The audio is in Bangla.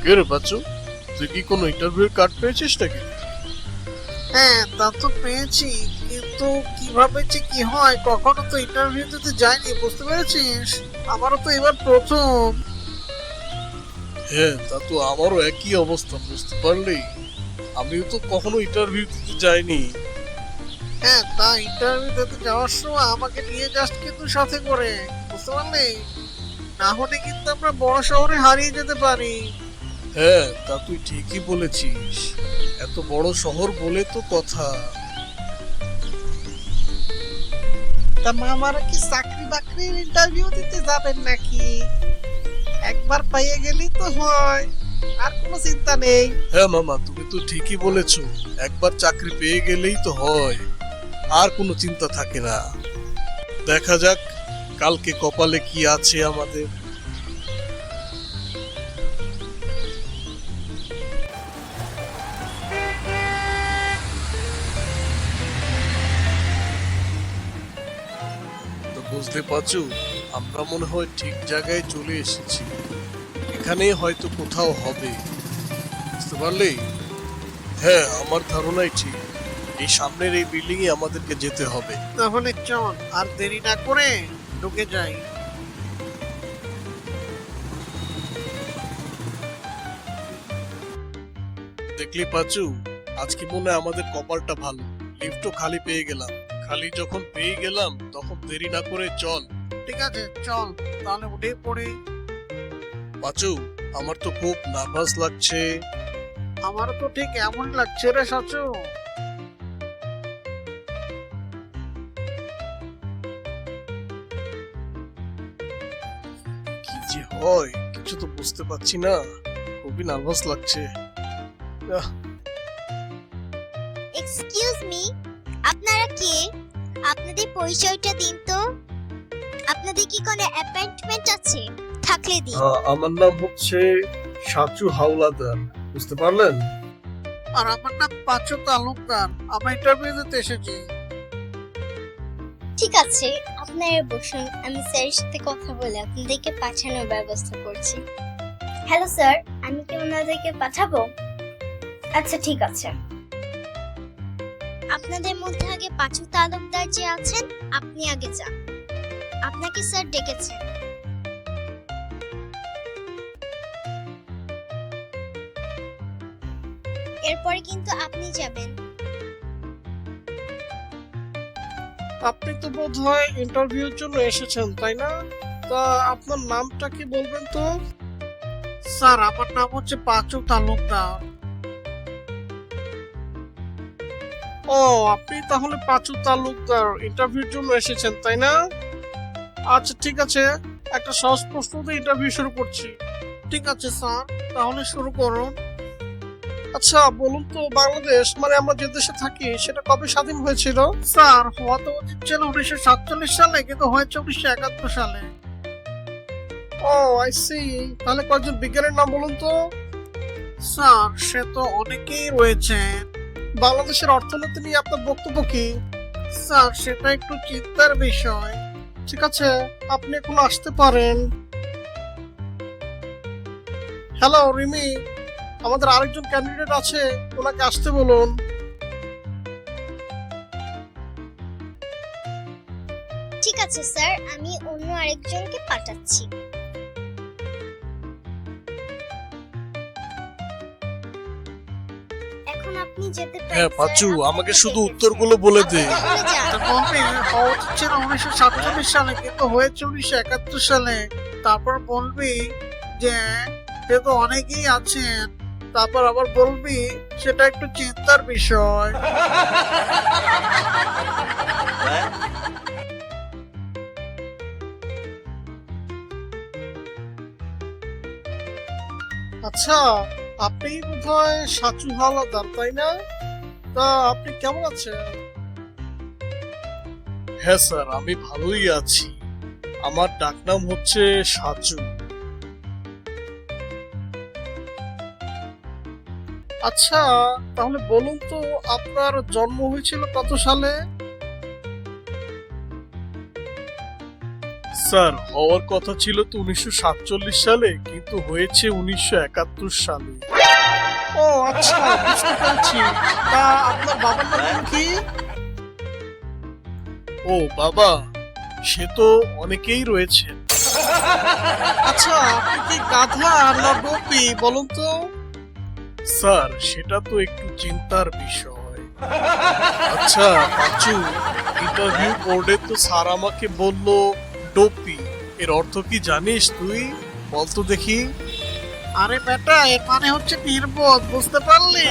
কে রে বাচ্চু, তুই কি কোনো ইন্টারভিউ কার্ড পেয়েছিস নাকি? হ্যাঁ, তা তো পেয়েছি, কিন্তু কিভাবে যে কি হয়, কখনো তো ইন্টারভিউ দিতে যাইনি, বুঝতে পেরেছিস? আমারও তো এবার প্রথম। হ্যাঁ, তা তো আমারও একই অবস্থা, বুঝতে পারলি। আমিও তো কখনো ইন্টারভিউ দিতে যাইনি। হ্যাঁ, তা ইন্টারভিউ দিতে যাওয়ার সময় আমাকে নিয়ে যাস কিন্তু সাথে করে, বুঝতে পারলি? না হলে কিন্তু আমরা বড় শহরে হারিয়ে যেতে পারি। হ্যাঁ, তা তুই ঠিকই বলেছিস। এত বড় শহর বলে তো কথা। তা মামারা কি চাকরি বাকরির ইন্টারভিউ দিতে যাবেন নাকি? একবার পাইয়ে গেলেই তো হয়, আর কোনো চিন্তা নেই। হ্যাঁ মামা, তুমি তো ঠিকই বলেছো। একবার চাকরি পেয়ে গেলেই তো হয়, আর কোনো চিন্তা থাকে না। দেখা যাক কালকে কপালে কি আছে আমাদের। তো বুঝতে পারছো, আমরা মনে হয় ঠিক জায়গায় চলে এসেছি। এখানেই হয়তো কোথাও হবে, বুঝতে পারলে। হ্যাঁ, আমার ধারণাই ঠিক। এই সামনের এই বিল্ডিং এ আমাদেরকে যেতে হবে। তাহলে চল আর দেরি না করে ঢুকে যাই। দেখলি পাচু, আজকে মনে হয় আমাদের কপালটা ভালো। লিফটও খালি পেয়ে গেলাম। খালি যখন পেয়ে গেলাম তখন দেরি না করে চল। ঠিক আছে, চল তাহলে উঠে পড়ি। পাচু, আমার তো খুব নার্ভাস লাগছে। আমারও তো ঠিক এমন লাগছে রে সাচু। কি যে হয় কিছু তো বুঝতে পারছি না। খুবই নার্ভাস লাগছে। আহ, এক্সকিউজ মি, আপনারা কে? আপনাদের পরিচয়টা দিন তো। আপনাদের কি কোনো অ্যাপয়েন্টমেন্ট আছে? থাকলে দিন। আমার নাম হচ্ছে সাচু হাওলাদার, বুঝতে পারলেন? আর আমার নাম পাঁচু তালুকদার, আমরা ইন্টারভিউ দিতে এসেছি। ঠিক আছে, আপনারা বসুন, আমি স্যারের সাথে কথা বলে আপনাদেরকে পাঠানোর ব্যবস্থা করছি। হ্যালো স্যার, আমি কি ওনাদেরকে পাঠাবো? আচ্ছা ঠিক আছে। আপনাদের মধ্যে আগে পাঁচু তালুকদার যে আছেন, আপনি আগে যান। আপনাকে স্যার ডেকেছেন। এরপরে কিন্তু আপনি যাবেন। আপনি তো বোধহয় ইন্টারভিউর জন্য এসেছেন, তাই না? তা আপনার নামটা কি বলবেন তো? স্যার, আমার নাম হচ্ছে পাঁচু তালুকদার। ও, আপনি তাহলে পাঁচু তালুকদার ইন্টারভিউর জন্য এসেছেন, তাই না? আচ্ছা ঠিক আছে, একটা সহজ প্রশ্ন দিয়ে ইন্টারভিউ শুরু করছি। ঠিক আছে স্যার, তাহলে শুরু করুন। আচ্ছা বলুন তো, বাংলাদেশ মানে আমরা যে দেশে থাকি সেটা কবে স্বাধীন হয়েছিল? স্যার, হওয়া তো উচিত ছিল 1947 সালে, কিন্তু হয়েছে 1971 সালে। ও, আই সি। তাহলে কয়েকজন বিজ্ঞানীর নাম বলুন তো। স্যার, সে তো অনেকেই রয়েছে। বাংলাদেশের অর্থনীতি নিয়ে আপনার বক্তব্য কি? স্যার, সেটা একটু চিন্তার বিষয়। ঠিক আছে, আপনি এখন আসতে পারেন। হ্যালো রিমি, আমাদের আরেকজন ক্যান্ডিডেট আছে, ওনাকে আসতে বলুন। ঠিক আছে স্যার, আমি অন্য আরেকজনকে পাঠাচ্ছি। এখন আপনি যেতে পারেন হ্যাঁ স্যার, পাচু, আপনাকে আমাকে শুধু ডেকেছে। উত্তরগুলো বলে দে। আপনি তাহলে যান। তা বলবি হওয়া উচিত ছিল 1947 সালে, কিন্তু হয়েছে 1971 সালে। তারপর বলবি যে যেহেতু অনেকেই আছেন, তারপর আবার বলবি সেটা একটু চিন্তার বিষয়। আচ্ছা, আপনি বোধহয় সাচু হাওলাদার, তাই না? তা আপনি কেমন আছেন? হ্যাঁ স্যার, আমি ভালোই আছি। আমার ডাকনাম হচ্ছে সাচু। আচ্ছা, তাহলে বলুন তো আপনার জন্ম হয়েছিল কত সালে? স্যার হওয়ার কথা ছিল তো 1947 সালে, কিন্তু হয়েছে 1971 সালে। ও আচ্ছা, বুঝতে পেরেছি। তা আপনার বাবার নাম কি? ও বাবা, সে তো অনেকেই রয়েছে। আচ্ছা, আপনি কি গাধা না গোপী বলুন তো? স্যার সেটা তো একটু চিন্তার বিষয়। আচ্ছা পাঁচু, ইন্টারভিউ বোর্ডে তো স্যার আমাকে বলল ডোপি, এর অর্থ কি জানিস তুই? বলতো দেখি। আরে বেটা, এর মানে হচ্ছে নির্বোধ, বুঝতে পারলি?